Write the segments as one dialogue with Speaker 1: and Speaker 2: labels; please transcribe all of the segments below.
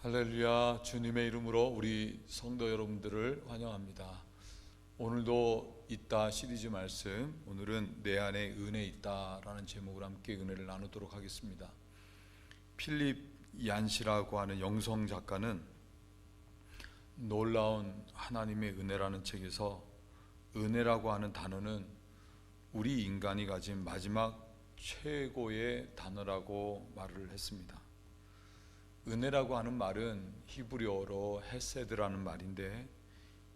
Speaker 1: 할렐루야. 주님의 이름으로 우리 성도 여러분들을 환영합니다. 오늘도 있다 시리즈 말씀, 오늘은 내 안에 은혜 있다 라는 제목으로 함께 은혜를 나누도록 하겠습니다. 필립 얀시라고 하는 영성 작가는 놀라운 하나님의 은혜라는 책에서 은혜라고 하는 단어는 우리 인간이 가진 마지막 최고의 단어라고 말을 했습니다. 은혜라고 하는 말은 히브리어로 헤세드라는 말인데,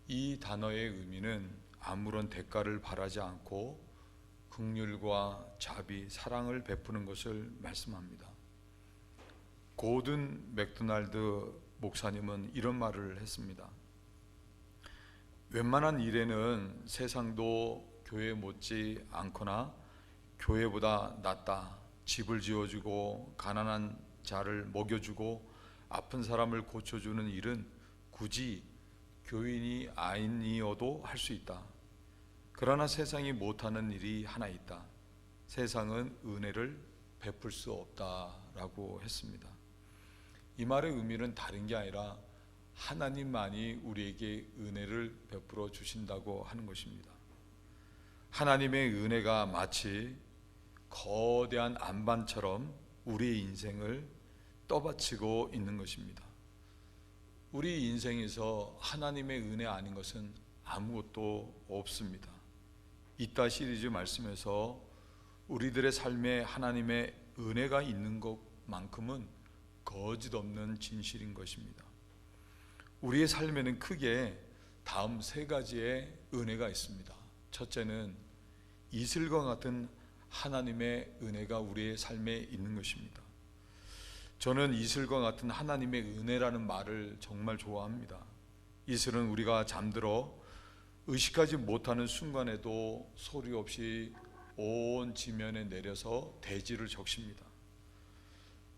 Speaker 1: 이 단어의 의미는 아무런 대가를 바라지 않고 긍휼과 자비, 사랑을 베푸는 것을 말씀합니다. 고든 맥도날드 목사님은 이런 말을 했습니다. 웬만한 일에는 세상도 교회 못지 않거나 교회보다 낫다. 집을 지어주고 가난한 자를 먹여주고 아픈 사람을 고쳐주는 일은 굳이 교인이 아니어도 할 수 있다. 그러나 세상이 못하는 일이 하나 있다. 세상은 은혜를 베풀 수 없다라고 했습니다. 이 말의 의미는 다른 게 아니라 하나님만이 우리에게 은혜를 베풀어 주신다고 하는 것입니다. 하나님의 은혜가 마치 거대한 안반처럼 우리의 인생을 떠받치고 있는 것입니다. 우리 인생에서 하나님의 은혜 아닌 것은 아무것도 없습니다. 이따 시리즈 말씀에서 우리들의 삶에 하나님의 은혜가 있는 것만큼은 거짓 없는 진실인 것입니다. 우리의 삶에는 크게 다음 세 가지의 은혜가 있습니다. 첫째는 이슬과 같은 하나님의 은혜가 우리의 삶에 있는 것입니다. 저는 이슬과 같은 하나님의 은혜라는 말을 정말 좋아합니다. 이슬은 우리가 잠들어 의식하지 못하는 순간에도 소리 없이 온 지면에 내려서 대지를 적십니다.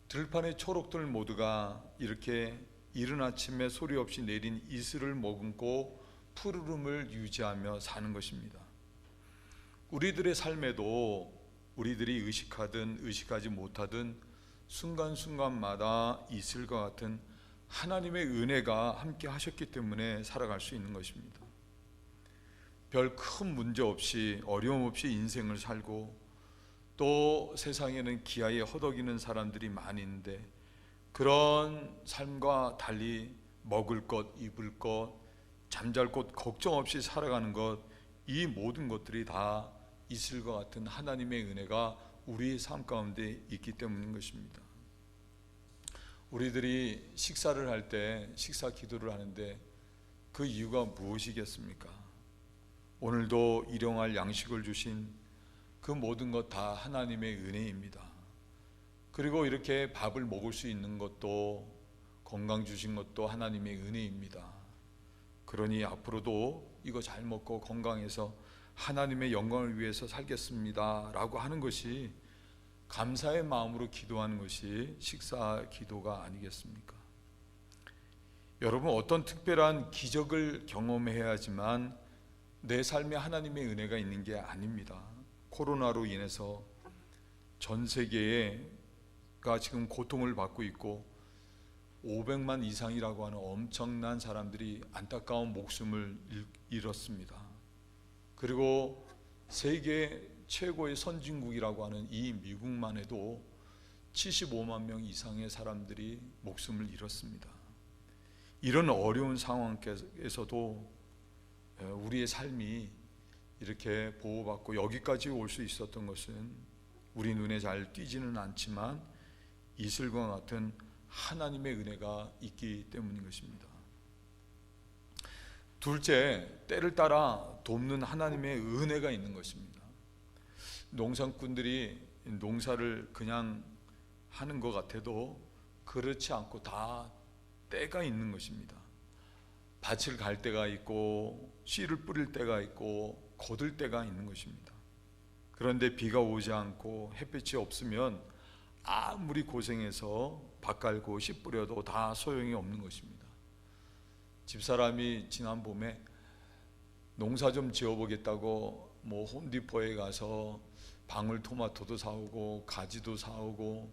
Speaker 1: 들판의 초록들 모두가 이렇게 이른 아침에 소리 없이 내린 이슬을 머금고 푸르름을 유지하며 사는 것입니다. 우리들의 삶에도 우리들이 의식하든 의식하지 못하든 순간순간마다 이슬과 같은 하나님의 은혜가 함께 하셨기 때문에 살아갈 수 있는 것입니다. 별 큰 문제 없이 어려움 없이 인생을 살고, 또 세상에는 기아에 허덕이는 사람들이 많이 있는데 그런 삶과 달리 먹을 것, 입을 것, 잠잘 곳 걱정 없이 살아가는 것, 이 모든 것들이 다 이슬과 같은 하나님의 은혜가 우리의 삶 가운데 있기 때문인 것입니다. 우리들이 식사를 할 때 식사 기도를 하는데 그 이유가 무엇이겠습니까? 오늘도 일용할 양식을 주신 그 모든 것 다 하나님의 은혜입니다. 그리고 이렇게 밥을 먹을 수 있는 것도, 건강 주신 것도 하나님의 은혜입니다. 그러니 앞으로도 이거 잘 먹고 건강해서 하나님의 영광을 위해서 살겠습니다 라고 하는 것이, 감사의 마음으로 기도하는 것이 식사 기도가 아니겠습니까? 여러분, 어떤 특별한 기적을 경험해야지만 내 삶에 하나님의 은혜가 있는 게 아닙니다. 코로나로 인해서 전 세계가 지금 고통을 받고 있고 500만 이상이라고 하는 엄청난 사람들이 안타까운 목숨을 잃었습니다. 그리고 세계 최고의 선진국이라고 하는 이 미국만 해도 75만 명 이상의 사람들이 목숨을 잃었습니다. 이런 어려운 상황에서도 우리의 삶이 이렇게 보호받고 여기까지 올 수 있었던 것은 우리 눈에 잘 띄지는 않지만 이슬과 같은 하나님의 은혜가 있기 때문인 것입니다. 둘째, 때를 따라 돕는 하나님의 은혜가 있는 것입니다. 농산꾼들이 농사를 그냥 하는 것 같아도 그렇지 않고 다 때가 있는 것입니다. 밭을 갈 때가 있고 씨를 뿌릴 때가 있고 거둘 때가 있는 것입니다. 그런데 비가 오지 않고 햇빛이 없으면 아무리 고생해서 밭 갈고 씨 뿌려도 다 소용이 없는 것입니다. 집사람이 지난 봄에 농사 좀 지어보겠다고 홈디포에 가서 방울토마토도 사오고 가지도 사오고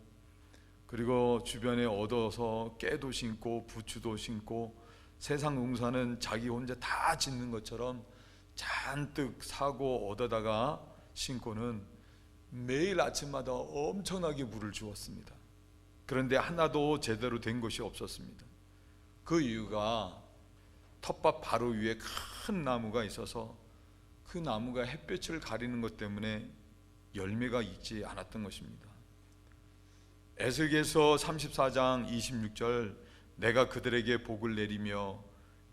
Speaker 1: 그리고 주변에 얻어서 깨도 심고 부추도 심고 세상 농사는 자기 혼자 다 짓는 것처럼 잔뜩 사고 얻어다가 심고는 매일 아침마다 엄청나게 물을 주었습니다. 그런데 하나도 제대로 된 것이 없었습니다. 그 이유가 텃밭 바로 위에 큰 나무가 있어서 그 나무가 햇볕을 가리는 것 때문에 열매가 있지 않았던 것입니다. 에스겔서 34장 26절, 내가 그들에게 복을 내리며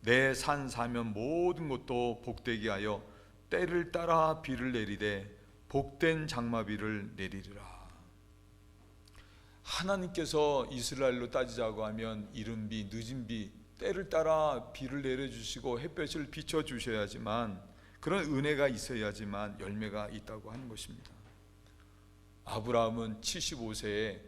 Speaker 1: 내 산 사면 모든 것도 복되게 하여 때를 따라 비를 내리되 복된 장마비를 내리리라. 하나님께서 이스라엘로 따지자고 하면 이른 비, 늦은 비, 때를 따라 비를 내려주시고 햇볕을 비춰주셔야지만, 그런 은혜가 있어야지만 열매가 있다고 하는 것입니다. 아브라함은 75세에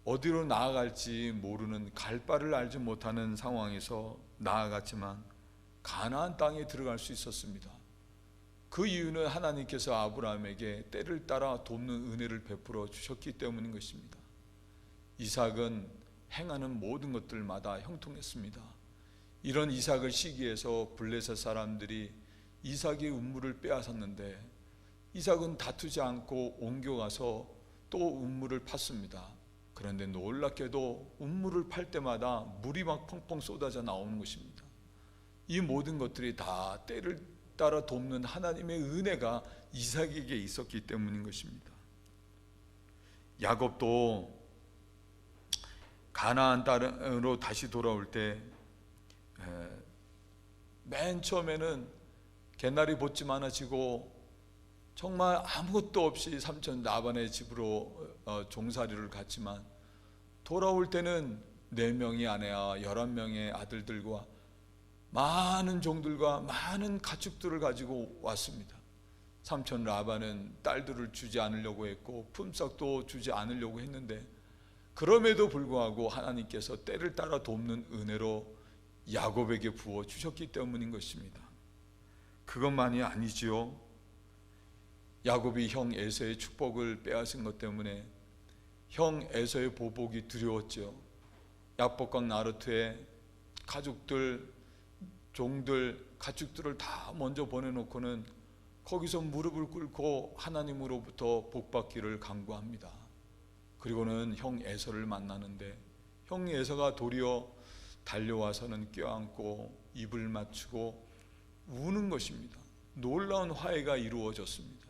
Speaker 1: 어디로 나아갈지 모르는, 갈 바를 알지 못하는 상황에서 나아갔지만 가나안 땅에 들어갈 수 있었습니다. 그 이유는 하나님께서 아브라함에게 때를 따라 돕는 은혜를 베풀어 주셨기 때문인 것입니다. 이삭은 행하는 모든 것들마다 형통했습니다. 이런 이삭을 시기해서 블레셋 사람들이 이삭의 음물을 빼앗았는데 이삭은 다투지 않고 옮겨가서 또 음물을 팠습니다. 그런데 놀랍게도 음물을 팔 때마다 물이 막 펑펑 쏟아져 나오는 것입니다. 이 모든 것들이 다 때를 따라 돕는 하나님의 은혜가 이삭에게 있었기 때문인 것입니다. 야곱도 가나안 땅으로 다시 돌아올 때 맨 처음에는 개나리 보집 많아지고 정말 아무것도 없이 삼촌 라반의 집으로 종살이를 갔지만 돌아올 때는 4명의 아내와 11명의 아들들과 많은 종들과 많은 가축들을 가지고 왔습니다. 삼촌 라반은 딸들을 주지 않으려고 했고 품삯도 주지 않으려고 했는데, 그럼에도 불구하고 하나님께서 때를 따라 돕는 은혜로 야곱에게 부어 주셨기 때문인 것입니다. 그것만이 아니지요. 야곱이 형 에서의 축복을 빼앗은 것 때문에 형 에서의 보복이 두려웠죠. 야복강 나루트에 가족들, 종들, 가축들을 다 먼저 보내놓고는 거기서 무릎을 꿇고 하나님으로부터 복받기를 간구합니다. 그리고는 형 에서를 만나는데 형 에서가 도리어 달려와서는 껴안고 입을 맞추고 우는 것입니다. 놀라운 화해가 이루어졌습니다.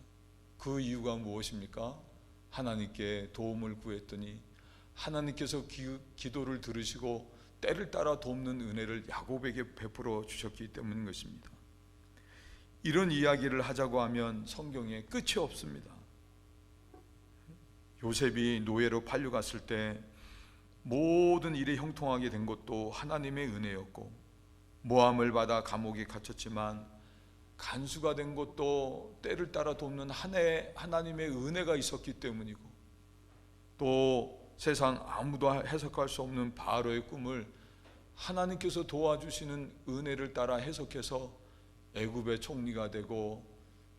Speaker 1: 그 이유가 무엇입니까? 하나님께 도움을 구했더니 하나님께서 기도를 들으시고 때를 따라 돕는 은혜를 야곱에게 베풀어 주셨기 때문인 것입니다. 이런 이야기를 하자고 하면 성경에 끝이 없습니다. 요셉이 노예로 팔려갔을 때 모든 일이 형통하게 된 것도 하나님의 은혜였고, 모함을 받아 감옥에 갇혔지만 간수가 된 것도 때를 따라 돕는 하나님의 은혜가 있었기 때문이고, 또 세상 아무도 해석할 수 없는 바로의 꿈을 하나님께서 도와주시는 은혜를 따라 해석해서 애굽의 총리가 되고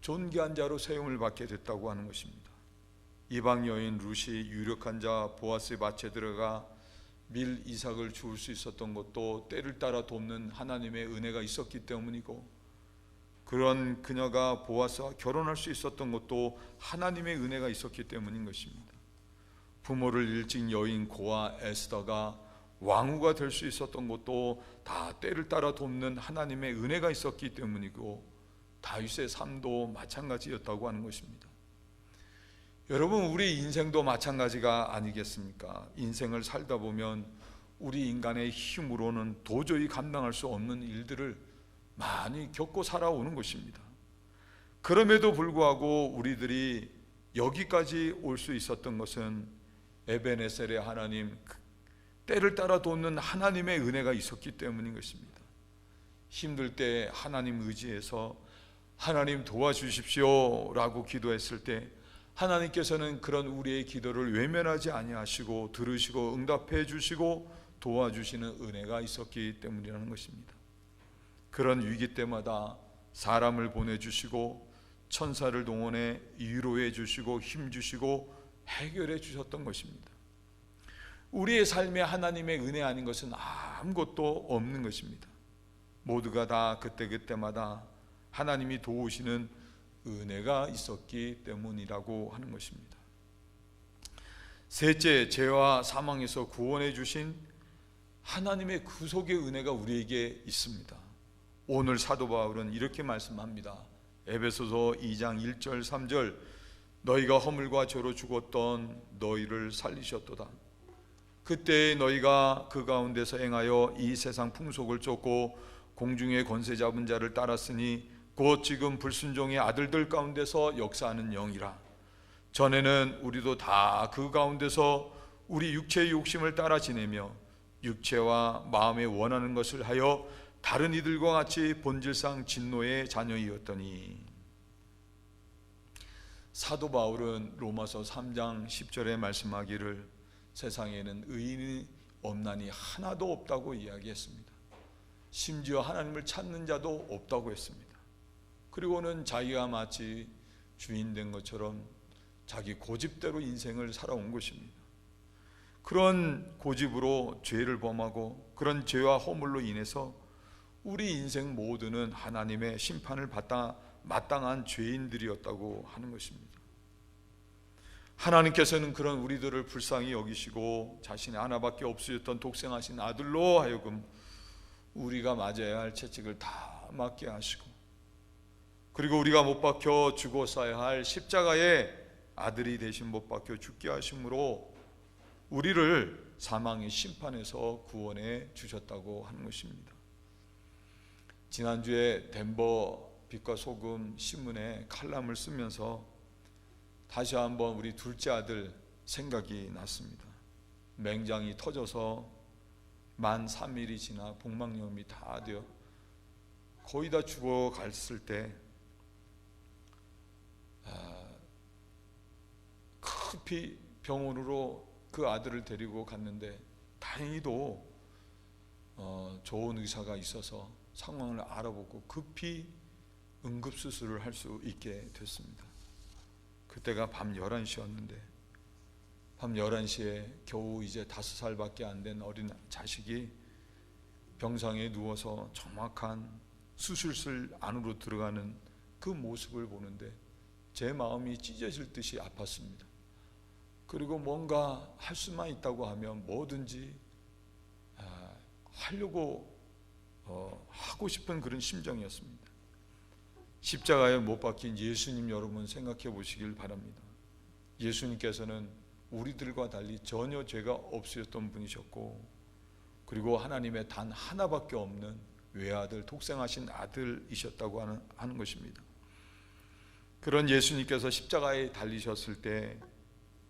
Speaker 1: 존귀한 자로 세움을 받게 됐다고 하는 것입니다. 이방 여인 룻이 유력한 자 보아스의 밭에 들어가 밀 이삭을 주울 수 있었던 것도 때를 따라 돕는 하나님의 은혜가 있었기 때문이고, 그런 그녀가 보아스와 결혼할 수 있었던 것도 하나님의 은혜가 있었기 때문인 것입니다. 부모를 일찍 여인 고아 에스더가 왕후가 될 수 있었던 것도 다 때를 따라 돕는 하나님의 은혜가 있었기 때문이고, 다윗의 삶도 마찬가지였다고 하는 것입니다. 여러분, 우리 인생도 마찬가지가 아니겠습니까? 인생을 살다 보면 우리 인간의 힘으로는 도저히 감당할 수 없는 일들을 많이 겪고 살아오는 것입니다. 그럼에도 불구하고 우리들이 여기까지 올 수 있었던 것은 에베네셀의 하나님, 때를 따라 돕는 하나님의 은혜가 있었기 때문인 것입니다. 힘들 때 하나님 의지해서 하나님 도와주십시오 라고 기도했을 때 하나님께서는 그런 우리의 기도를 외면하지 아니하시고 들으시고 응답해 주시고 도와주시는 은혜가 있었기 때문이라는 것입니다. 그런 위기 때마다 사람을 보내주시고 천사를 동원해 위로해 주시고 힘 주시고 해결해 주셨던 것입니다. 우리의 삶에 하나님의 은혜 아닌 것은 아무것도 없는 것입니다. 모두가 다 그때그때마다 하나님이 도우시는 은혜가 있었기 때문이라고 하는 것입니다. 셋째, 죄와 사망에서 구원해 주신 하나님의 구속의 은혜가 우리에게 있습니다. 오늘 사도 바울은 이렇게 말씀합니다. 에베소서 2장 1절 3절, 너희가 허물과 죄로 죽었던 너희를 살리셨도다. 그때 너희가 그 가운데서 행하여 이 세상 풍속을 쫓고 공중의 권세 잡은 자를 따랐으니 곧 지금 불순종의 아들들 가운데서 역사하는 영이라. 전에는 우리도 다 그 가운데서 우리 육체의 욕심을 따라 지내며 육체와 마음에 원하는 것을 하여 다른 이들과 같이 본질상 진노의 자녀이었더니. 사도 바울은 로마서 3장 10절에 말씀하기를 세상에는 의인이 없나니 하나도 없다고 이야기했습니다. 심지어 하나님을 찾는 자도 없다고 했습니다. 그리고는 자기가 마치 주인 된 것처럼 자기 고집대로 인생을 살아온 것입니다. 그런 고집으로 죄를 범하고 그런 죄와 허물로 인해서 우리 인생 모두는 하나님의 심판을 받다 마땅한 죄인들이었다고 하는 것입니다. 하나님께서는 그런 우리들을 불쌍히 여기시고 자신의 하나밖에 없으셨던 독생하신 아들로 하여금 우리가 맞아야 할 채찍을 다 맞게 하시고, 그리고 우리가 못 박혀 죽었어야 할 십자가에 아들이 대신 못 박혀 죽게 하심으로 우리를 사망의 심판에서 구원해 주셨다고 하는 것입니다. 지난주에 덴버 빛과 소금 신문에 칼럼을 쓰면서 다시 한번 우리 둘째 아들 생각이 났습니다. 맹장이 터져서 만 3일이 지나 복막염이 다 되어 거의 다 죽어갔을 때 급히 병원으로 그 아들을 데리고 갔는데 다행히도 좋은 의사가 있어서 상황을 알아보고 급히 응급수술을 할 수 있게 됐습니다. 그때가 밤 11시였는데 밤 11시에 겨우 이제 5살밖에 안 된 어린 자식이 병상에 누워서 정확한 수술실 안으로 들어가는 그 모습을 보는데 제 마음이 찢어질 듯이 아팠습니다. 그리고 뭔가 할 수만 있다고 하면 뭐든지 하려고 하고 싶은 그런 심정이었습니다. 십자가에 못 박힌 예수님 여러분 생각해 보시길 바랍니다. 예수님께서는 우리들과 달리 전혀 죄가 없으셨던 분이셨고, 그리고 하나님의 단 하나밖에 없는 외아들, 독생하신 아들이셨다고 하는 것입니다. 그런 예수님께서 십자가에 달리셨을 때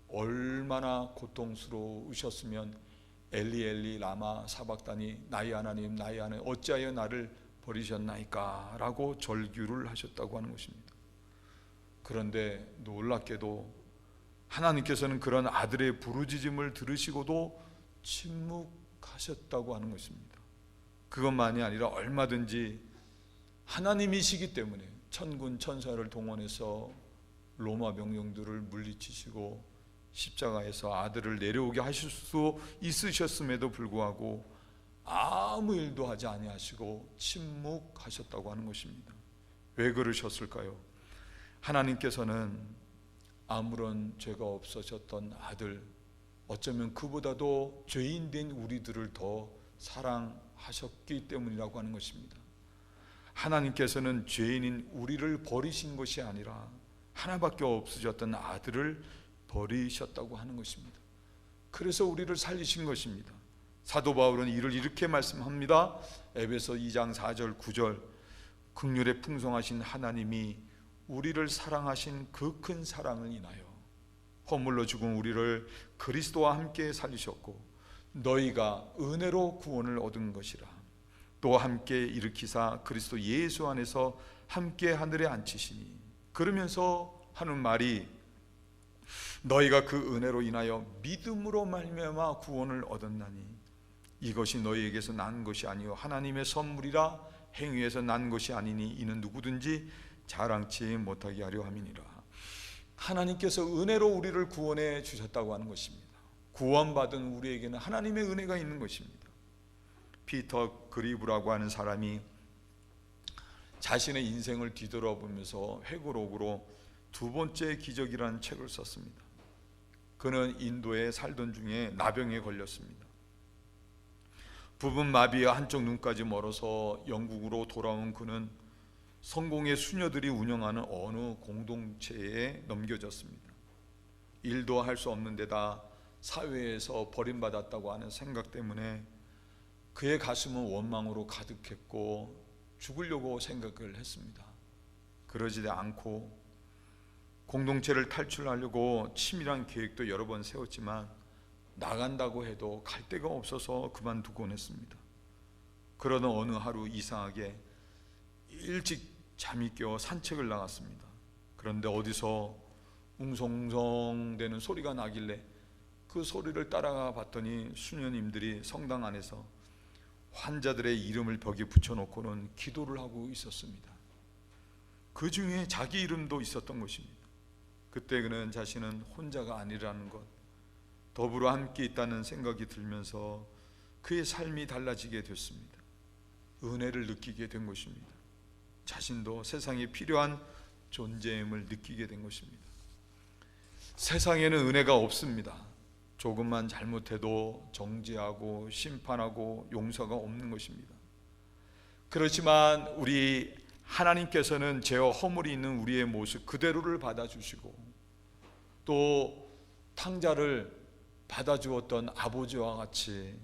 Speaker 1: 얼마나 고통스러우셨으면 엘리 엘리 라마 사박다니, 나의 하나님 나의 하나님 어찌하여 나를 버리셨나이까 라고 절규를 하셨다고 하는 것입니다. 그런데 놀랍게도 하나님께서는 그런 아들의 부르짖음을 들으시고도 침묵하셨다고 하는 것입니다. 그것만이 아니라 얼마든지 하나님이시기 때문에 천군 천사를 동원해서 로마 병력들을 물리치시고 십자가에서 아들을 내려오게 하실 수 있으셨음에도 불구하고 아무 일도 하지 아니하시고 침묵하셨다고 하는 것입니다. 왜 그러셨을까요? 하나님께서는 아무런 죄가 없으셨던 아들, 어쩌면 그보다도 죄인된 우리들을 더 사랑하셨기 때문이라고 하는 것입니다. 하나님께서는 죄인인 우리를 버리신 것이 아니라 하나밖에 없으셨던 아들을 버리셨다고 하는 것입니다. 그래서 우리를 살리신 것입니다. 사도 바울은 이를 이렇게 말씀합니다. 에베소 2장 4절 9절, 긍휼에 풍성하신 하나님이 우리를 사랑하신 그 큰 사랑을 인하여 허물로 죽은 우리를 그리스도와 함께 살리셨고 너희가 은혜로 구원을 얻은 것이라. 또 함께 일으키사 그리스도 예수 안에서 함께 하늘에 앉히시니. 그러면서 하는 말이 너희가 그 은혜로 인하여 믿음으로 말미암아 구원을 얻었나니 이것이 너희에게서 난 것이 아니요 하나님의 선물이라. 행위에서 난 것이 아니니 이는 누구든지 자랑치 못하게 하려 함이니라. 하나님께서 은혜로 우리를 구원해 주셨다고 하는 것입니다. 구원받은 우리에게는 하나님의 은혜가 있는 것입니다. 피터 그리브라고 하는 사람이 자신의 인생을 뒤돌아보면서 회고록으로 두 번째 기적이라는 책을 썼습니다. 그는 인도에 살던 중에 나병에 걸렸습니다. 부분 마비와 한쪽 눈까지 멀어서 영국으로 돌아온 그는 성공의 수녀들이 운영하는 어느 공동체에 넘겨졌습니다. 일도 할 수 없는 데다 사회에서 버림받았다고 하는 생각 때문에 그의 가슴은 원망으로 가득했고 죽으려고 생각을 했습니다. 그러지 않고 공동체를 탈출하려고 치밀한 계획도 여러 번 세웠지만 나간다고 해도 갈 데가 없어서 그만두곤 했습니다. 그러던 어느 하루 이상하게 일찍 잠이 깨어 산책을 나갔습니다. 그런데 어디서 웅성웅성 되는 소리가 나길래 그 소리를 따라가 봤더니 수녀님들이 성당 안에서 환자들의 이름을 벽에 붙여놓고는 기도를 하고 있었습니다. 그 중에 자기 이름도 있었던 것입니다. 그때 그는 자신은 혼자가 아니라는 것, 더불어 함께 있다는 생각이 들면서 그의 삶이 달라지게 됐습니다. 은혜를 느끼게 된 것입니다. 자신도 세상에 필요한 존재임을 느끼게 된 것입니다. 세상에는 은혜가 없습니다. 조금만 잘못해도 정죄하고 심판하고 용서가 없는 것입니다. 그렇지만 우리 하나님께서는 죄와 허물이 있는 우리의 모습 그대로를 받아주시고 또 탕자를 받아주었던 아버지와 같이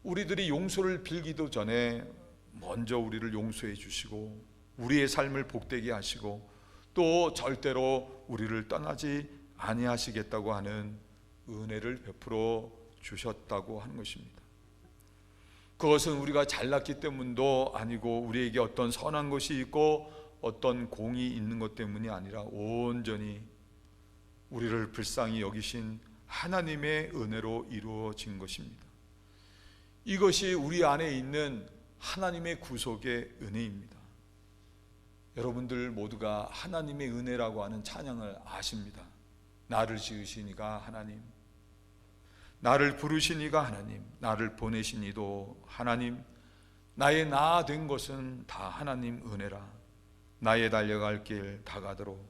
Speaker 1: 우리들이 용서를 빌기도 전에 먼저 우리를 용서해 주시고 우리의 삶을 복되게 하시고 또 절대로 우리를 떠나지 아니하시겠다고 하는 은혜를 베풀어 주셨다고 하는 것입니다. 그것은 우리가 잘났기 때문도 아니고 우리에게 어떤 선한 것이 있고 어떤 공이 있는 것 때문이 아니라 온전히 우리를 불쌍히 여기신 하나님의 은혜로 이루어진 것입니다. 이것이 우리 안에 있는 하나님의 구속의 은혜입니다. 여러분들 모두가 하나님의 은혜라고 하는 찬양을 아십니다. 나를 지으신 이가 하나님, 나를 부르신 이가 하나님, 나를 보내신 이도 하나님, 나의 나 된 것은 다 하나님 은혜라. 나의 달려갈 길 다 가도록,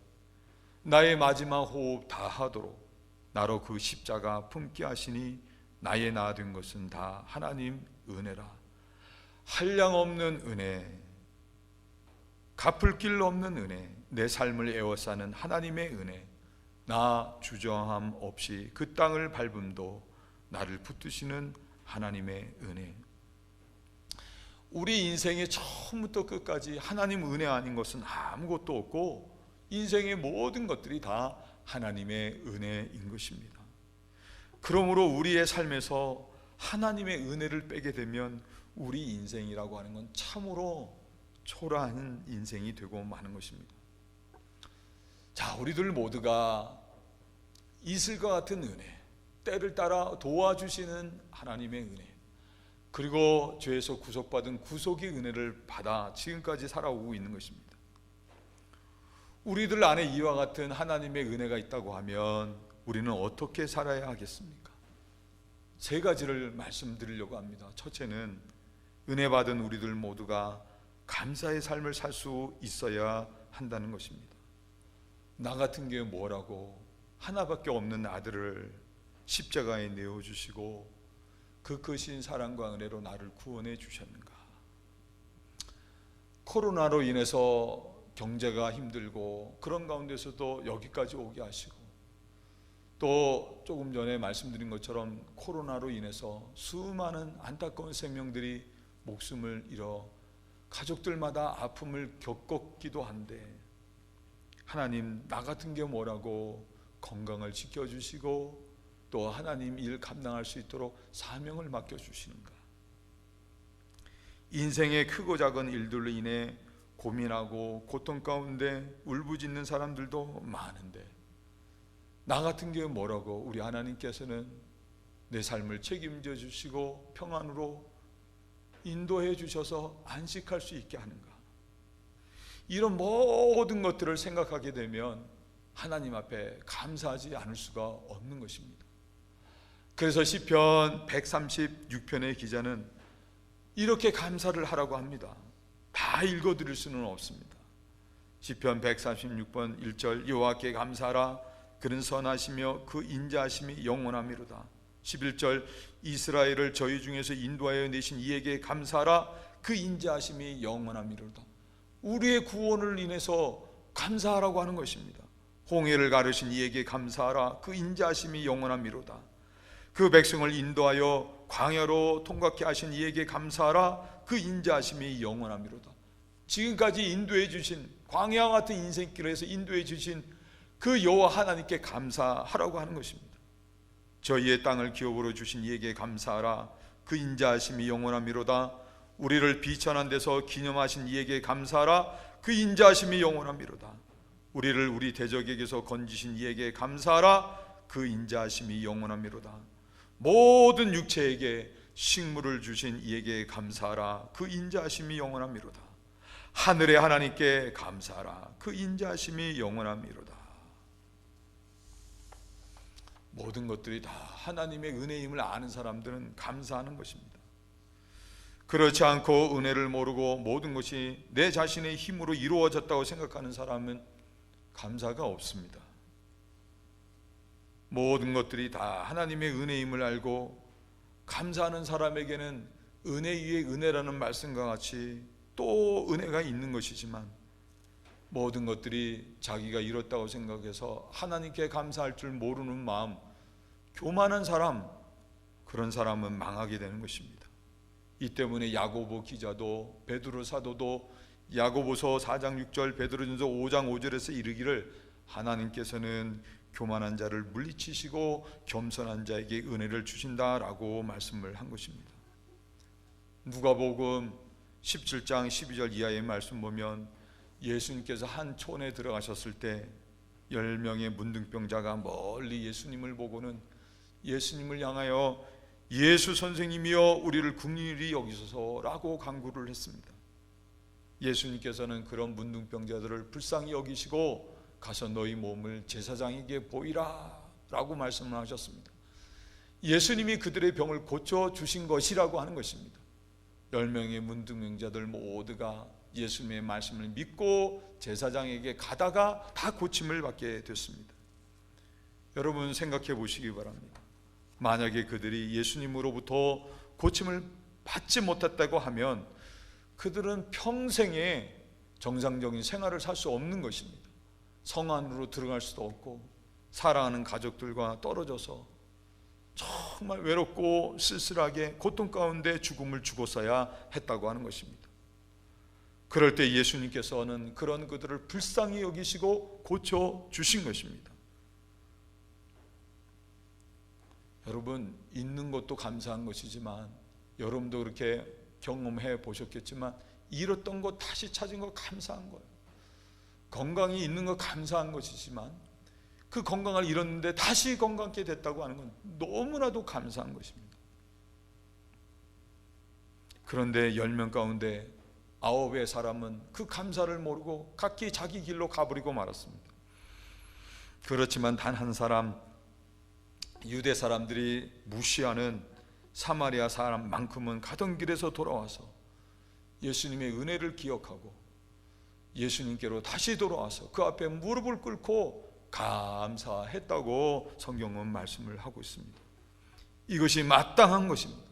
Speaker 1: 나의 마지막 호흡 다 하도록 나로 그 십자가 품게 하시니 나의 나 된 것은 다 하나님 은혜라. 한량없는 은혜, 갚을 길 없는 은혜, 내 삶을 에워싸는 하나님의 은혜, 나 주저함 없이 그 땅을 밟음도 나를 붙드시는 하나님의 은혜. 우리 인생의 처음부터 끝까지 하나님 은혜 아닌 것은 아무것도 없고 인생의 모든 것들이 다 하나님의 은혜인 것입니다. 그러므로 우리의 삶에서 하나님의 은혜를 빼게 되면 우리 인생이라고 하는 건 참으로 초라한 인생이 되고 마는 것입니다. 자, 우리들 모두가 이슬과 같은 은혜, 때를 따라 도와주시는 하나님의 은혜, 그리고 죄에서 구속받은 구속의 은혜를 받아 지금까지 살아오고 있는 것입니다. 우리들 안에 이와 같은 하나님의 은혜가 있다고 하면 우리는 어떻게 살아야 하겠습니까? 세 가지를 말씀드리려고 합니다. 첫째는 은혜 받은 우리들 모두가 감사의 삶을 살 수 있어야 한다는 것입니다. 나 같은 게 뭐라고 하나밖에 없는 아들을 십자가에 내어주시고 그 크신 사랑과 은혜로 나를 구원해 주셨는가. 코로나로 인해서 경제가 힘들고 그런 가운데서도 여기까지 오게 하시고 또 조금 전에 말씀드린 것처럼 코로나로 인해서 수많은 안타까운 생명들이 목숨을 잃어 가족들마다 아픔을 겪었기도 한데 하나님 나 같은 게 뭐라고 건강을 지켜주시고 또 하나님 일 감당할 수 있도록 사명을 맡겨주시는가. 인생의 크고 작은 일들로 인해 고민하고 고통 가운데 울부짖는 사람들도 많은데 나 같은 게 뭐라고 우리 하나님께서는 내 삶을 책임져 주시고 평안으로 인도해 주셔서 안식할 수 있게 하는가. 이런 모든 것들을 생각하게 되면 하나님 앞에 감사하지 않을 수가 없는 것입니다. 그래서 시편 136편의 기자는 이렇게 감사를 하라고 합니다. 다 읽어드릴 수는 없습니다. 시편 136편 1절 여호와께 감사하라 그는 선하시며 그 인자하심이 영원하미로다. 11절 이스라엘을 저희 중에서 인도하여 내신 이에게 감사하라 그 인자하심이 영원하미로다. 우리의 구원을 인해서 감사하라고 하는 것입니다. 홍해를 가르신 이에게 감사하라 그 인자하심이 영원하미로다. 그 백성을 인도하여 광야로 통과케 하신 이에게 감사하라 그 인자하심이 영원하미로다. 지금까지 인도해 주신 광야 같은 인생길에서 인도해 주신 그 여호와 하나님께 감사하라고 하는 것입니다. 저희의 땅을 기업으로 주신 이에게 감사하라 그 인자하심이 영원하미로다. 우리를 비천한 데서 기념하신 이에게 감사하라 그 인자하심이 영원하미로다. 우리를 우리 대적에게서 건지신 이에게 감사하라 그 인자하심이 영원하미로다. 모든 육체에게 식물을 주신 이에게 감사하라 그 인자하심이 영원하미로다. 하늘의 하나님께 감사하라 그 인자하심이 영원하미로다. 모든 것들이 다 하나님의 은혜임을 아는 사람들은 감사하는 것입니다. 그렇지 않고 은혜를 모르고 모든 것이 내 자신의 힘으로 이루어졌다고 생각하는 사람은 감사가 없습니다. 모든 것들이 다 하나님의 은혜임을 알고 감사하는 사람에게는 은혜 위에 은혜라는 말씀과 같이 또 은혜가 있는 것이지만, 모든 것들이 자기가 이뤘다고 생각해서 하나님께 감사할 줄 모르는 마음, 교만한 사람, 그런 사람은 망하게 되는 것입니다. 이 때문에 야고보 기자도 베드로 사도도 야고보서 4장 6절 베드로전서 5장 5절에서 이르기를 하나님께서는 교만한 자를 물리치시고 겸손한 자에게 은혜를 주신다라고 말씀을 한 것입니다. 누가복음 17장 12절 이하의 말씀 보면 예수님께서 한 촌에 들어가셨을 때 10명의 문둥병자가 멀리 예수님을 보고는 예수님을 향하여 예수 선생님이여 우리를 긍휼히 여기소서라고 간구를 했습니다. 예수님께서는 그런 문둥병자들을 불쌍히 여기시고 가서 너희 몸을 제사장에게 보이라 라고 말씀을 하셨습니다. 예수님이 그들의 병을 고쳐주신 것이라고 하는 것입니다. 10명의 문둥병자들 모두가 예수님의 말씀을 믿고 제사장에게 가다가 다 고침을 받게 됐습니다. 여러분 생각해 보시기 바랍니다. 만약에 그들이 예수님으로부터 고침을 받지 못했다고 하면 그들은 평생에 정상적인 생활을 살 수 없는 것입니다. 성 안으로 들어갈 수도 없고 사랑하는 가족들과 떨어져서 정말 외롭고 쓸쓸하게 고통 가운데 죽음을 죽었어야 했다고 하는 것입니다. 그럴 때 예수님께서는 그런 그들을 불쌍히 여기시고 고쳐주신 것입니다. 여러분, 있는 것도 감사한 것이지만 여러분도 그렇게 경험해 보셨겠지만 잃었던 것 다시 찾은 것 감사한 거예요. 건강이 있는 것 감사한 것이지만 그 건강을 잃었는데 다시 건강하게 됐다고 하는 건 너무나도 감사한 것입니다. 그런데 10명 가운데 9의 사람은 그 감사를 모르고 각기 자기 길로 가버리고 말았습니다. 그렇지만 단 한 사람, 유대 사람들이 무시하는 사마리아 사람만큼은 가던 길에서 돌아와서 예수님의 은혜를 기억하고 예수님께로 다시 돌아와서 그 앞에 무릎을 꿇고 감사했다고 성경은 말씀을 하고 있습니다. 이것이 마땅한 것입니다.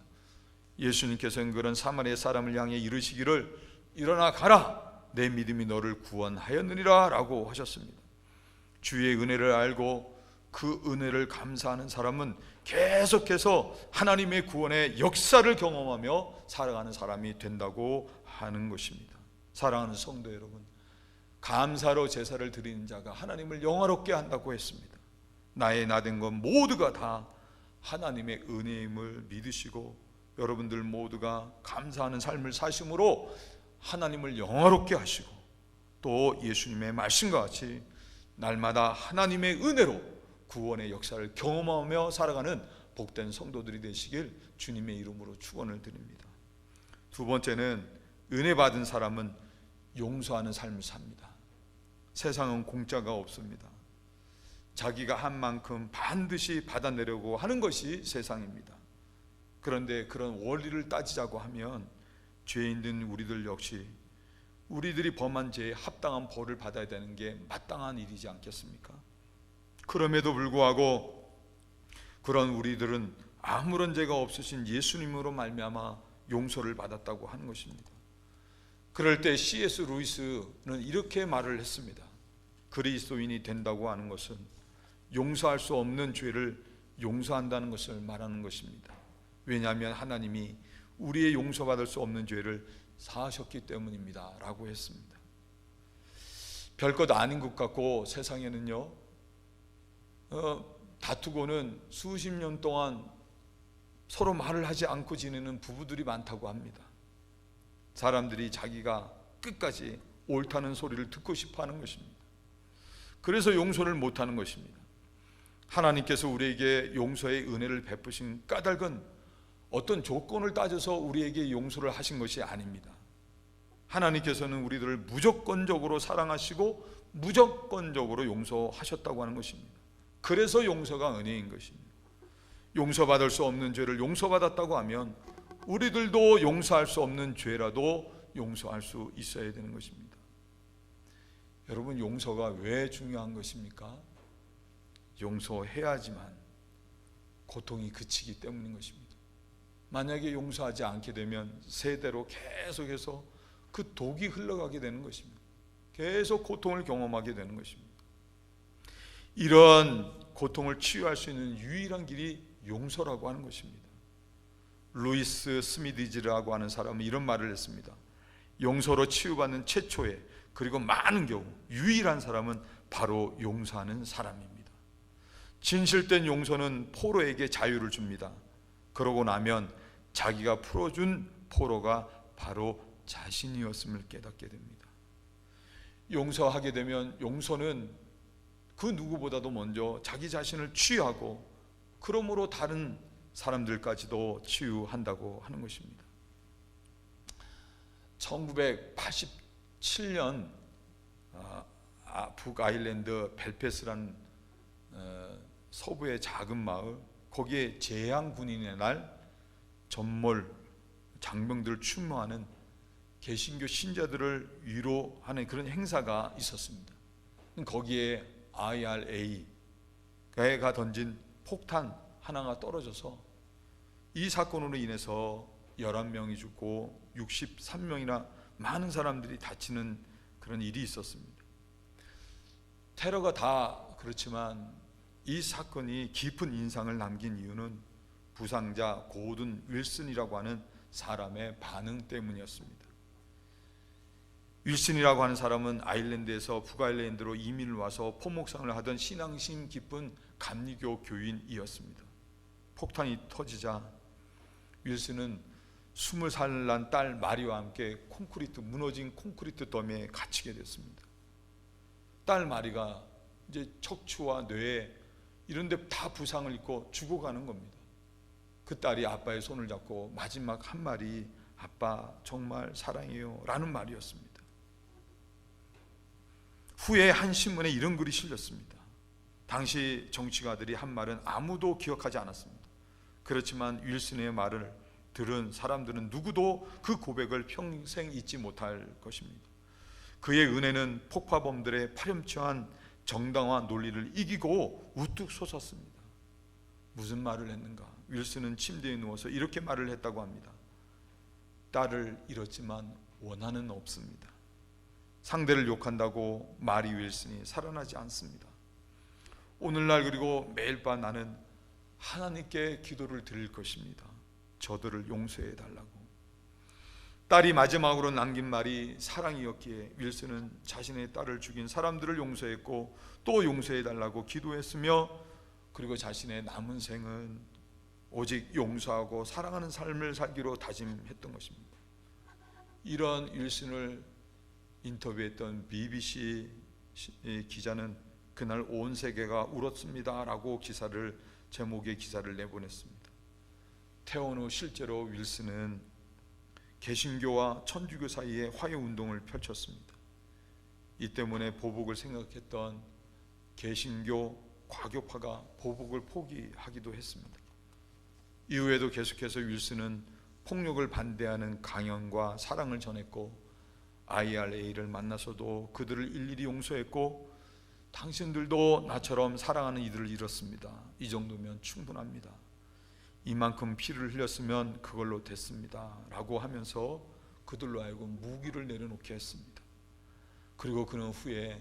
Speaker 1: 예수님께서는 그런 사마리아 사람을 향해 이르시기를 일어나 가라, 내 믿음이 너를 구원하였느니라 라고 하셨습니다. 주의 은혜를 알고 그 은혜를 감사하는 사람은 계속해서 하나님의 구원의 역사를 경험하며 살아가는 사람이 된다고 하는 것입니다. 사랑하는 성도 여러분, 감사로 제사를 드리는 자가 하나님을 영화롭게 한다고 했습니다. 나의 나된 것 모두가 다 하나님의 은혜임을 믿으시고 여러분들 모두가 감사하는 삶을 사심으로 하나님을 영화롭게 하시고 또 예수님의 말씀과 같이 날마다 하나님의 은혜로 구원의 역사를 경험하며 살아가는 복된 성도들이 되시길 주님의 이름으로 축원을 드립니다. 두 번째는 은혜 받은 사람은 용서하는 삶을 삽니다. 세상은 공짜가 없습니다. 자기가 한 만큼 반드시 받아내려고 하는 것이 세상입니다. 그런데 그런 원리를 따지자고 하면 죄인된 우리들 역시 우리들이 범한 죄에 합당한 벌을 받아야 되는 게 마땅한 일이지 않겠습니까? 그럼에도 불구하고 그런 우리들은 아무런 죄가 없으신 예수님으로 말미암아 용서를 받았다고 하는 것입니다. 그럴 때 C.S. 루이스는 이렇게 말을 했습니다. 그리스도인이 된다고 하는 것은 용서할 수 없는 죄를 용서한다는 것을 말하는 것입니다. 왜냐하면 하나님이 우리의 용서받을 수 없는 죄를 사하셨기 때문입니다 라고 했습니다. 별것 아닌 것 같고 세상에는요 다투고는 수십 년 동안 서로 말을 하지 않고 지내는 부부들이 많다고 합니다. 사람들이 자기가 끝까지 옳다는 소리를 듣고 싶어 하는 것입니다. 그래서 용서를 못하는 것입니다. 하나님께서 우리에게 용서의 은혜를 베푸신 까닭은 어떤 조건을 따져서 우리에게 용서를 하신 것이 아닙니다. 하나님께서는 우리들을 무조건적으로 사랑하시고 무조건적으로 용서하셨다고 하는 것입니다. 그래서 용서가 은혜인 것입니다. 용서받을 수 없는 죄를 용서받았다고 하면 우리들도 용서할 수 없는 죄라도 용서할 수 있어야 되는 것입니다. 여러분, 용서가 왜 중요한 것입니까? 용서해야지만 고통이 그치기 때문인 것입니다. 만약에 용서하지 않게 되면 세대로 계속해서 그 독이 흘러가게 되는 것입니다. 계속 고통을 경험하게 되는 것입니다. 이런 고통을 치유할 수 있는 유일한 길이 용서라고 하는 것입니다. 루이스 스미디즈라고 하는 사람은 이런 말을 했습니다. 용서로 치유받는 최초의 그리고 많은 경우 유일한 사람은 바로 용서하는 사람입니다. 진실된 용서는 포로에게 자유를 줍니다. 그러고 나면 자기가 풀어준 포로가 바로 자신이었음을 깨닫게 됩니다. 용서하게 되면 용서는 그 누구보다도 먼저 자기 자신을 치유하고 그러므로 다른 사람들까지도 치유한다고 하는 것입니다. 1987년 북아일랜드 벨패스라는 서부의 작은 마을, 거기에 재향군인의 날 전몰 장병들을 추모하는 개신교 신자들을 위로하는 그런 행사가 있었습니다. 거기에 IRA가 던진 폭탄 하나가 떨어져서 이 사건으로 인해서 11명이 죽고 63명이나 많은 사람들이 다치는 그런 일이 있었습니다. 테러가 다 그렇지만 이 사건이 깊은 인상을 남긴 이유는 부상자 고든 윌슨이라고 하는 사람의 반응 때문이었습니다. 윌슨이라고 하는 사람은 아일랜드에서 북아일랜드로 이민을 와서 포목상을 하던 신앙심 깊은 감리교 교인이었습니다. 폭탄이 터지자 윌슨은 20살 난 딸 마리와 함께 무너진 콘크리트 덤에 갇히게 됐습니다. 딸 마리가 이제 척추와 뇌에 이런 데 다 부상을 입고 죽어가는 겁니다. 그 딸이 아빠의 손을 잡고 마지막 한 말이 아빠 정말 사랑해요 라는 말이었습니다. 후에 한 신문에 이런 글이 실렸습니다. 당시 정치가들이 한 말은 아무도 기억하지 않았습니다. 그렇지만 윌슨의 말을 들은 사람들은 누구도 그 고백을 평생 잊지 못할 것입니다. 그의 은혜는 폭파범들의 파렴치한 정당화 논리를 이기고 우뚝 솟았습니다. 무슨 말을 했는가? 윌슨은 침대에 누워서 이렇게 말을 했다고 합니다. 딸을 잃었지만 원한은 없습니다. 상대를 욕한다고 마리 윌슨이 살아나지 않습니다. 오늘날 그리고 매일 밤 나는 하나님께 기도를 드릴 것입니다. 저들을 용서해 달라고. 딸이 마지막으로 남긴 말이 사랑이었기에 윌슨은 자신의 딸을 죽인 사람들을 용서했고 또 용서해 달라고 기도했으며, 그리고 자신의 남은 생은 오직 용서하고 사랑하는 삶을 살기로 다짐했던 것입니다. 이런 윌슨을 인터뷰했던 BBC 기자는 그날 온 세계가 울었습니다 라고 제목의 기사를 내보냈습니다. 퇴원 후 실제로 윌슨은 개신교와 천주교 사이에 화해운동을 펼쳤습니다. 이 때문에 보복을 생각했던 개신교 과교파가 보복을 포기하기도 했습니다. 이후에도 계속해서 윌슨은 폭력을 반대하는 강연과 사랑을 전했고, IRA를 만나서도 그들을 일일이 용서했고, 당신들도 나처럼 사랑하는 이들을 잃었습니다. 이 정도면 충분합니다. 이만큼 피를 흘렸으면 그걸로 됐습니다 라고 하면서 그들로 하여금 무기를 내려놓게 했습니다. 그리고 그는 후에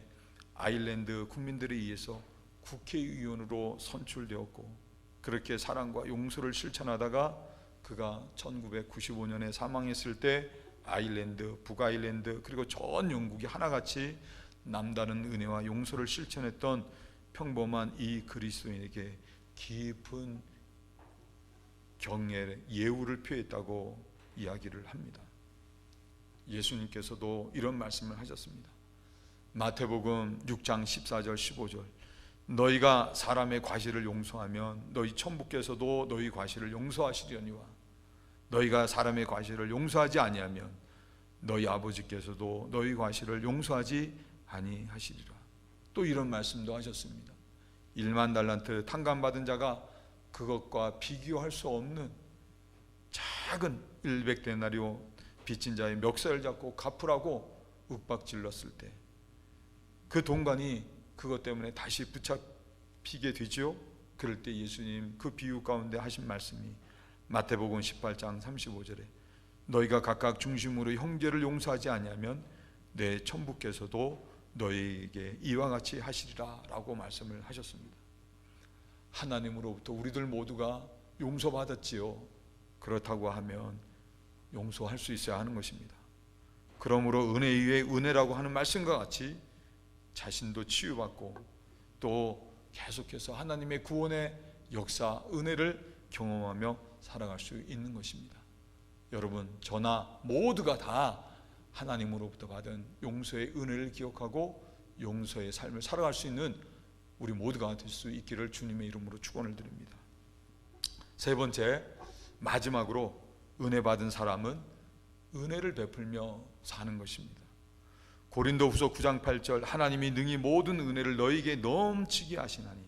Speaker 1: 아일랜드 국민들에 의해서 국회의원으로 선출되었고, 그렇게 사랑과 용서를 실천하다가 그가 1995년에 사망했을 때 아일랜드, 북아일랜드, 그리고 전 영국이 하나같이 남다른 은혜와 용서를 실천했던 평범한 이 그리스도인에게 깊은 경외, 예우를 표했다고 이야기를 합니다. 예수님께서도 이런 말씀을 하셨습니다. 마태복음 6장 14절 15절, 너희가 사람의 과실을 용서하면 너희 천부께서도 너희 과실을 용서하시려니와 너희가 사람의 과실을 용서하지 아니하면 너희 아버지께서도 너희 과실을 용서하지 아니하시리라. 또 이런 말씀도 하셨습니다. 1만 달란트 탕감받은 자가 그것과 비교할 수 없는 작은 100데나리오 빚진 자의 멱살을 잡고 갚으라고 윽박질렀을 때 그 동관이 그것 때문에 다시 붙잡히게 되지요. 그럴 때 예수님 그 비유 가운데 하신 말씀이 마태복음 18장 35절에 너희가 각각 중심으로 형제를 용서하지 아니하면 내 천부께서도 너희에게 이와 같이 하시리라 라고 말씀을 하셨습니다. 하나님으로부터 우리들 모두가 용서받았지요. 그렇다고 하면 용서할 수 있어야 하는 것입니다. 그러므로 은혜 위에 은혜라고 하는 말씀과 같이 자신도 치유받고 또 계속해서 하나님의 구원의 역사, 은혜를 경험하며 살아갈 수 있는 것입니다. 여러분, 저나 모두가 다 하나님으로부터 받은 용서의 은혜를 기억하고 용서의 삶을 살아갈 수 있는 우리 모두가 될 수 있기를 주님의 이름으로 축원을 드립니다. 세 번째, 마지막으로 은혜 받은 사람은 은혜를 베풀며 사는 것입니다. 고린도후서 9장 8절, 하나님이 능히 모든 은혜를 너희에게 넘치게 하시나니,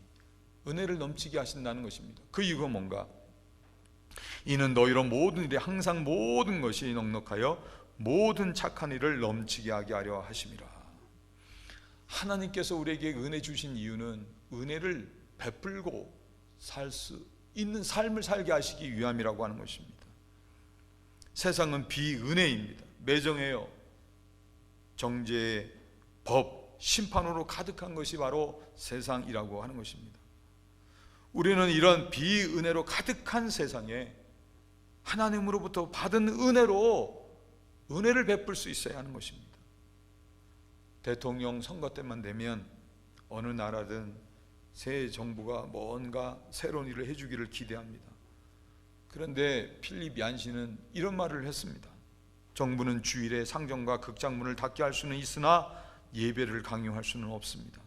Speaker 1: 은혜를 넘치게 하신다는 것입니다. 그 이유가 뭔가? 이는 너희로 모든 일에 항상 모든 것이 넉넉하여 모든 착한 일을 넘치게 하게 하려 하심이라. 하나님께서 우리에게 은혜 주신 이유는 은혜를 베풀고 살 수 있는 삶을 살게 하시기 위함이라고 하는 것입니다. 세상은 비은혜입니다. 매정해요. 정죄, 법, 심판으로 가득한 것이 바로 세상이라고 하는 것입니다. 우리는 이런 비은혜로 가득한 세상에 하나님으로부터 받은 은혜로 은혜를 베풀 수 있어야 하는 것입니다. 대통령 선거 때만 되면 어느 나라든 새 정부가 뭔가 새로운 일을 해주기를 기대합니다. 그런데 필립 얀시는 이런 말을 했습니다. 정부는 주일에 상점과 극장문을 닫게 할 수는 있으나 예배를 강요할 수는 없습니다.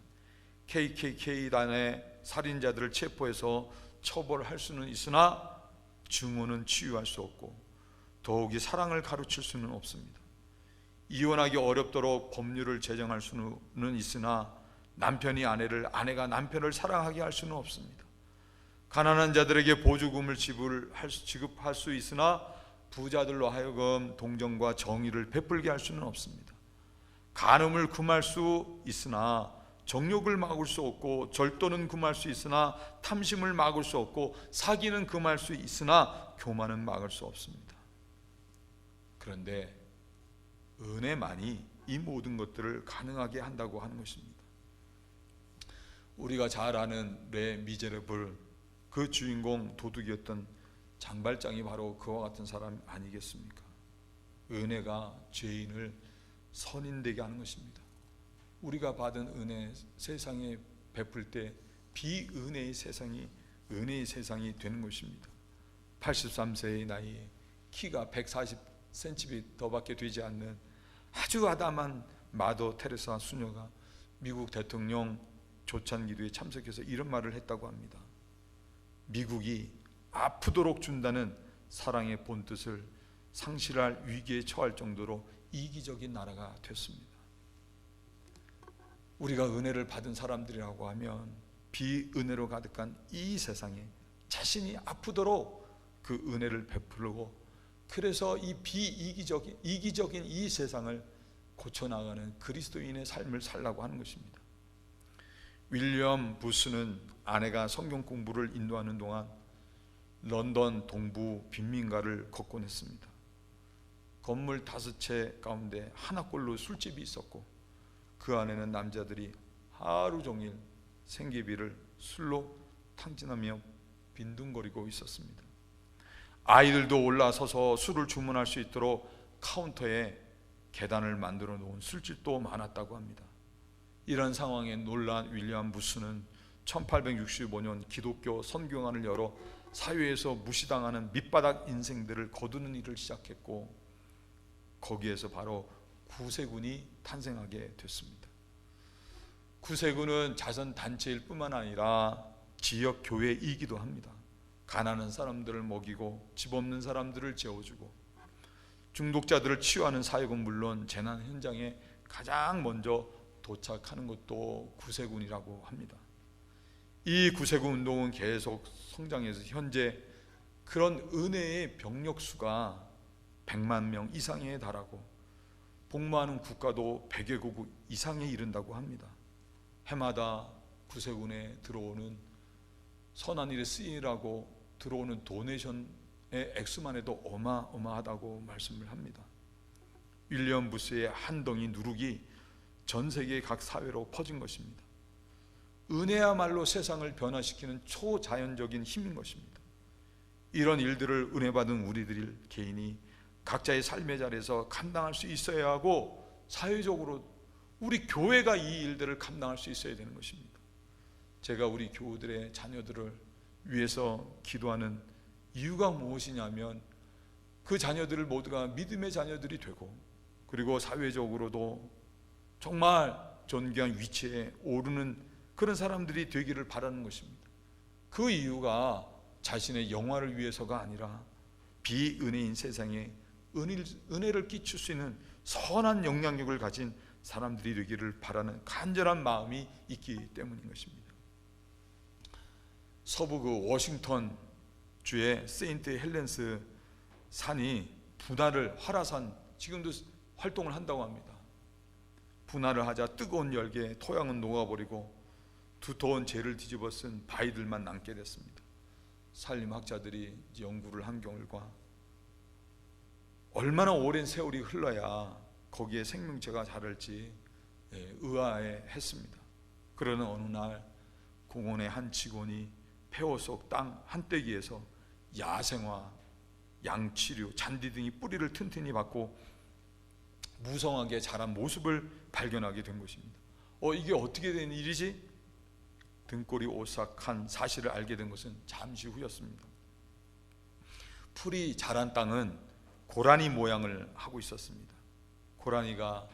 Speaker 1: KKK단의 살인자들을 체포해서 처벌할 수는 있으나 증오는 치유할 수 없고 더욱이 사랑을 가르칠 수는 없습니다. 이혼하기 어렵도록 법률을 제정할 수는 있으나 남편이 아내를, 아내가 남편을 사랑하게 할 수는 없습니다. 가난한 자들에게 보조금을 지급할 수 있으나 부자들로 하여금 동정과 정의를 베풀게 할 수는 없습니다. 간음을 금할 수 있으나 정욕을 막을 수 없고, 절도는 금할 수 있으나 탐심을 막을 수 없고, 사기는 금할 수 있으나 교만은 막을 수 없습니다. 그런데 은혜만이 이 모든 것들을 가능하게 한다고 하는 것입니다. 우리가 잘 아는 레 미제레블, 그 주인공 도둑이었던 장발장이 바로 그와 같은 사람 아니겠습니까? 은혜가 죄인을 선인되게 하는 것입니다. 우리가 받은 은혜 세상에 베풀 때 비은혜의 세상이 은혜의 세상이 되는 것입니다. 83세의 나이에 키가 140cm밖에 되지 않는 아주 아담한 마더 테레사 수녀가 미국 대통령 조찬기도에 참석해서 이런 말을 했다고 합니다. 미국이 아프도록 준다는 사랑의 본뜻을 상실할 위기에 처할 정도로 이기적인 나라가 됐습니다. 우리가 은혜를 받은 사람들이라고 하면 비은혜로 가득한 이 세상에 자신이 아프도록 그 은혜를 베풀고, 그래서 이 이기적인 이 세상을 고쳐나가는 그리스도인의 삶을 살라고 하는 것입니다. 윌리엄 부스는 아내가 성경 공부를 인도하는 동안 런던 동부 빈민가를 걷곤 했습니다. 건물 5채 가운데 하나꼴로 술집이 있었고, 그 안에는 남자들이 하루 종일 생계비를 술로 탕진하며 빈둥거리고 있었습니다. 아이들도 올라서서 술을 주문할 수 있도록 카운터에 계단을 만들어 놓은 술집도 많았다고 합니다. 이런 상황에 놀란 윌리엄 부스는 1865년 기독교 선교관을 열어 사회에서 무시당하는 밑바닥 인생들을 거두는 일을 시작했고, 거기에서 바로 구세군이 탄생하게 됐습니다. 구세군은 자선단체일 뿐만 아니라 지역 교회이기도 합니다. 가난한 사람들을 먹이고 집 없는 사람들을 재워주고 중독자들을 치유하는 사역은 물론 재난 현장에 가장 먼저 도착하는 것도 구세군이라고 합니다. 이 구세군 운동은 계속 성장해서 현재 그런 은혜의 병력 수가 100만 명 이상에 달하고 복무하는 국가도 100개국 이상에 이른다고 합니다. 해마다 구세군에 들어오는 선한 일에 쓰이라고 들어오는 도네이션의 액수만 해도 어마어마하다고 말씀을 합니다. 윌리엄 부스의 한 덩이 누룩이 전 세계 각 사회로 퍼진 것입니다. 은혜야말로 세상을 변화시키는 초자연적인 힘인 것입니다. 이런 일들을 은혜 받은 우리들 개인이 각자의 삶의 자리에서 감당할 수 있어야 하고, 사회적으로 우리 교회가 이 일들을 감당할 수 있어야 되는 것입니다. 제가 우리 교우들의 자녀들을 위해서 기도하는 이유가 무엇이냐면, 그 자녀들을 모두가 믿음의 자녀들이 되고, 그리고 사회적으로도 정말 존귀한 위치에 오르는 그런 사람들이 되기를 바라는 것입니다. 그 이유가 자신의 영화를 위해서가 아니라 비은혜인 세상에 은혜를 끼칠 수 있는 선한 영향력을 가진 사람들이 되기를 바라는 간절한 마음이 있기 때문인 것입니다. 서부 그 워싱턴 주의 세인트 헬렌스 산이 분화를, 활화산, 지금도 활동을 한다고 합니다. 분화를 하자 뜨거운 열기에 토양은 녹아버리고 두터운 재를 뒤집어 쓴 바위들만 남게 됐습니다. 산림학자들이 연구를 한 결과 얼마나 오랜 세월이 흘러야 거기에 생명체가 자랄지 의아해했습니다. 그러는 어느 날 공원의 한 직원이 폐허 속 땅 한떼기에서 야생화, 양치류, 잔디 등이 뿌리를 튼튼히 받고 무성하게 자란 모습을 발견하게 된 것입니다. 이게 어떻게 된 일이지? 등골이 오싹한 사실을 알게 된 것은 잠시 후였습니다. 풀이 자란 땅은 고라니 모양을 하고 있었습니다. 고라니가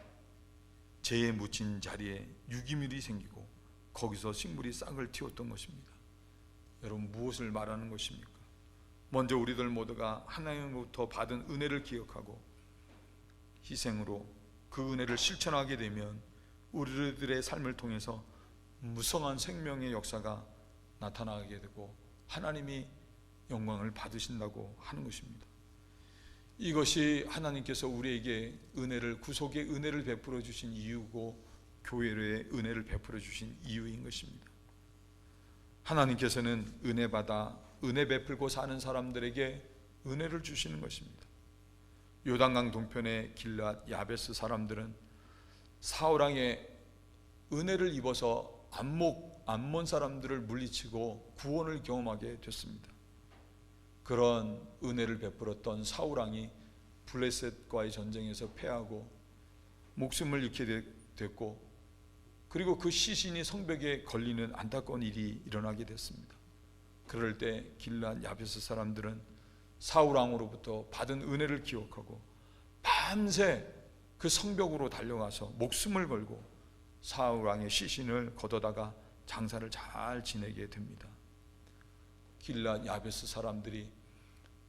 Speaker 1: 재에 묻힌 자리에 유기물이 생기고 거기서 식물이 싹을 틔웠던 것입니다. 여러분, 무엇을 말하는 것입니까? 먼저 우리들 모두가 하나님으로부터 받은 은혜를 기억하고 희생으로 그 은혜를 실천하게 되면 우리들의 삶을 통해서 무성한 생명의 역사가 나타나게 되고 하나님이 영광을 받으신다고 하는 것입니다. 이것이 하나님께서 우리에게 은혜를, 구속의 은혜를 베풀어 주신 이유고 교회의 은혜를 베풀어 주신 이유인 것입니다. 하나님께서는 은혜 받아 은혜 베풀고 사는 사람들에게 은혜를 주시는 것입니다. 요단강 동편의 길앗 야베스 사람들은 사울왕의 은혜를 입어서 암몬 사람들을 물리치고 구원을 경험하게 됐습니다. 그런 은혜를 베풀었던 사울왕이 블레셋과의 전쟁에서 패하고 목숨을 잃게 됐고, 그리고 그 시신이 성벽에 걸리는 안타까운 일이 일어나게 됐습니다. 그럴 때 길앗 야베스 사람들은 사울왕으로부터 받은 은혜를 기억하고 밤새 그 성벽으로 달려가서 목숨을 걸고 사울왕의 시신을 걷어다가 장사를 잘 지내게 됩니다. 길앗 야베스 사람들이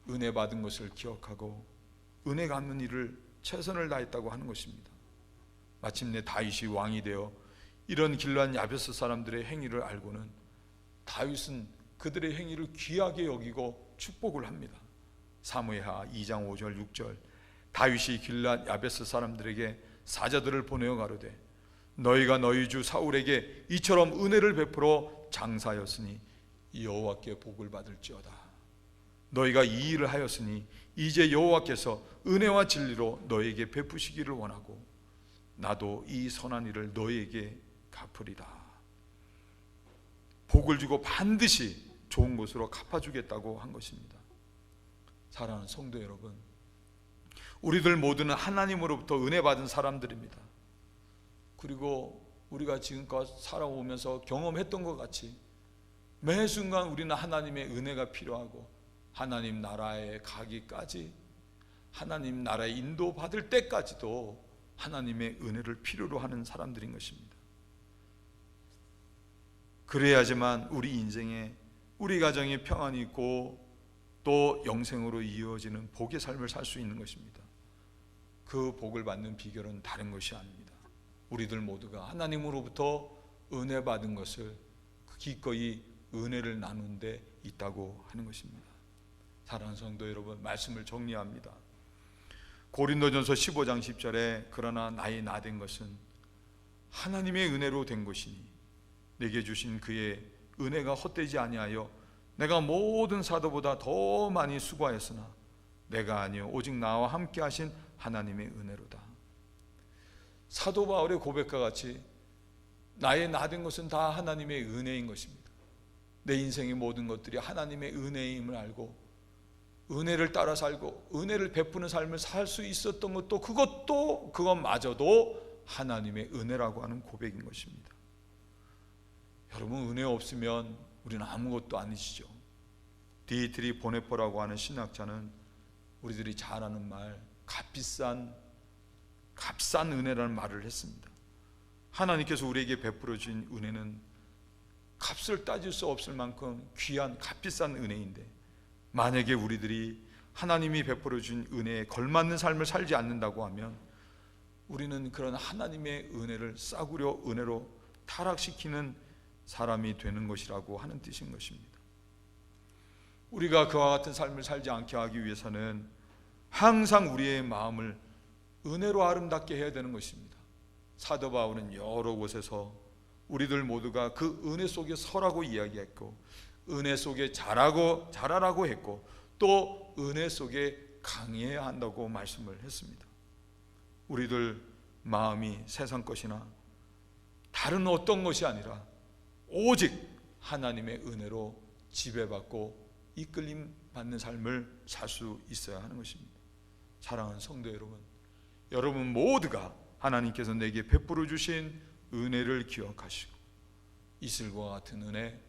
Speaker 1: 은혜 받은 것을 기억하고 은혜 갚는 일을 최선을 다했다고 하는 것입니다. 마침내 다윗이 왕이 되어 이런 길앗 야베스 사람들의 행위를 알고는 다윗은 그들의 행위를 귀하게 여기고 축복을 합니다. 사무엘하 2장 5절 6절 다윗이 길앗 야베스 사람들에게 사자들을 보내어 가로되 너희가 너희 주 사울에게 이처럼 은혜를 베풀어 장사하였으니 여호와께 복을 받을지어다. 너희가 이 일을 하였으니 이제 여호와께서 은혜와 진리로 너희에게 베푸시기를 원하고 나도 이 선한 일을 너희에게 갚으리다. 복을 주고 반드시 좋은 것으로 갚아주겠다고 한 것입니다. 사랑하는 성도 여러분, 우리들 모두는 하나님으로부터 은혜 받은 사람들입니다. 그리고 우리가 지금껏 살아오면서 경험했던 것 같이 매 순간 우리는 하나님의 은혜가 필요하고 하나님 나라에 가기까지, 하나님 나라에 인도받을 때까지도 하나님의 은혜를 필요로 하는 사람들인 것입니다. 그래야지만 우리 인생에, 우리 가정에 평안이 있고 또 영생으로 이어지는 복의 삶을 살 수 있는 것입니다. 그 복을 받는 비결은 다른 것이 아닙니다. 우리들 모두가 하나님으로부터 은혜 받은 것을 기꺼이 은혜를 나눈 데 있다고 하는 것입니다. 사랑하는 성도 여러분, 말씀을 정리합니다. 고린도전서 15장 10절에 그러나 나의 나 된 것은 하나님의 은혜로 된 것이니 내게 주신 그의 은혜가 헛되지 아니하여 내가 모든 사도보다 더 많이 수고하였으나 내가 아니요 오직 나와 함께 하신 하나님의 은혜로다. 사도 바울의 고백과 같이 나의 나 된 것은 다 하나님의 은혜인 것입니다. 내 인생의 모든 것들이 하나님의 은혜임을 알고 은혜를 따라 살고 은혜를 베푸는 삶을 살 수 있었던 것도 그것마저도 하나님의 은혜라고 하는 고백인 것입니다. 여러분, 은혜 없으면 우리는 아무것도 아니시죠. 디에트리 보네퍼라고 하는 신학자는 우리들이 잘 아는 말, 값비싼 은혜라는 말을 했습니다. 하나님께서 우리에게 베풀어 주신 은혜는 값을 따질 수 없을 만큼 귀한 값비싼 은혜인데, 만약에 우리들이 하나님이 베풀어 준 은혜에 걸맞는 삶을 살지 않는다고 하면 우리는 그런 하나님의 은혜를 싸구려 은혜로 타락시키는 사람이 되는 것이라고 하는 뜻인 것입니다. 우리가 그와 같은 삶을 살지 않게 하기 위해서는 항상 우리의 마음을 은혜로 아름답게 해야 되는 것입니다. 사도 바울은 여러 곳에서 우리들 모두가 그 은혜 속에 서라고 이야기했고, 은혜 속에 자라라고 했고, 또 은혜 속에 강해야 한다고 말씀을 했습니다. 우리들 마음이 세상 것이나 다른 어떤 것이 아니라 오직 하나님의 은혜로 지배받고 이끌림 받는 삶을 살 수 있어야 하는 것입니다. 사랑하는 성도 여러분, 여러분 모두가 하나님께서 내게 베풀어 주신 은혜를 기억하시고 이슬과 같은 은혜,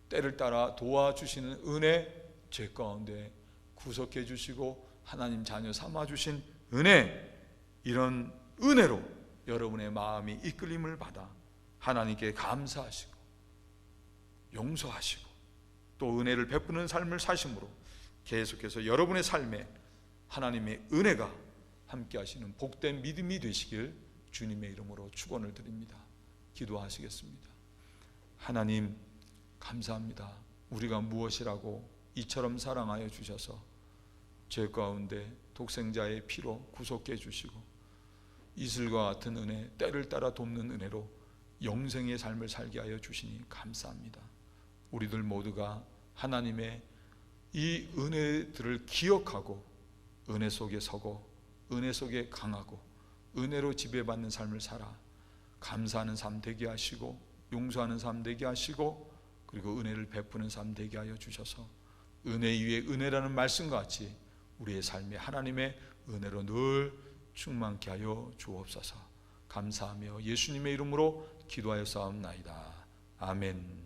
Speaker 1: 때를 따라 도와주시는 은혜, 죄 가운데 구속해 주시고 하나님 자녀 삼아 주신 은혜, 이런 은혜로 여러분의 마음이 이끌림을 받아 하나님께 감사하시고 용서하시고 또 은혜를 베푸는 삶을 사심으로 계속해서 여러분의 삶에 하나님의 은혜가 함께 하시는 복된 믿음이 되시길 주님의 이름으로 축원을 드립니다. 기도하시겠습니다. 하나님 감사합니다. 우리가 무엇이라고 이처럼 사랑하여 주셔서 죄 가운데 독생자의 피로 구속해 주시고 이슬과 같은 은혜, 때를 따라 돕는 은혜로 영생의 삶을 살게 하여 주시니 감사합니다. 우리들 모두가 하나님의 이 은혜들을 기억하고 은혜 속에 서고 은혜 속에 강하고 은혜로 지배받는 삶을 살아 감사하는 삶 되게 하시고 용서하는 삶 되게 하시고 그리고 은혜를 베푸는 삶 되게 하여 주셔서 은혜 위에 은혜라는 말씀과 같이 우리의 삶에 하나님의 은혜로 늘 충만케 하여 주옵소서. 감사하며 예수님의 이름으로 기도하여 싸움나이다. 아멘.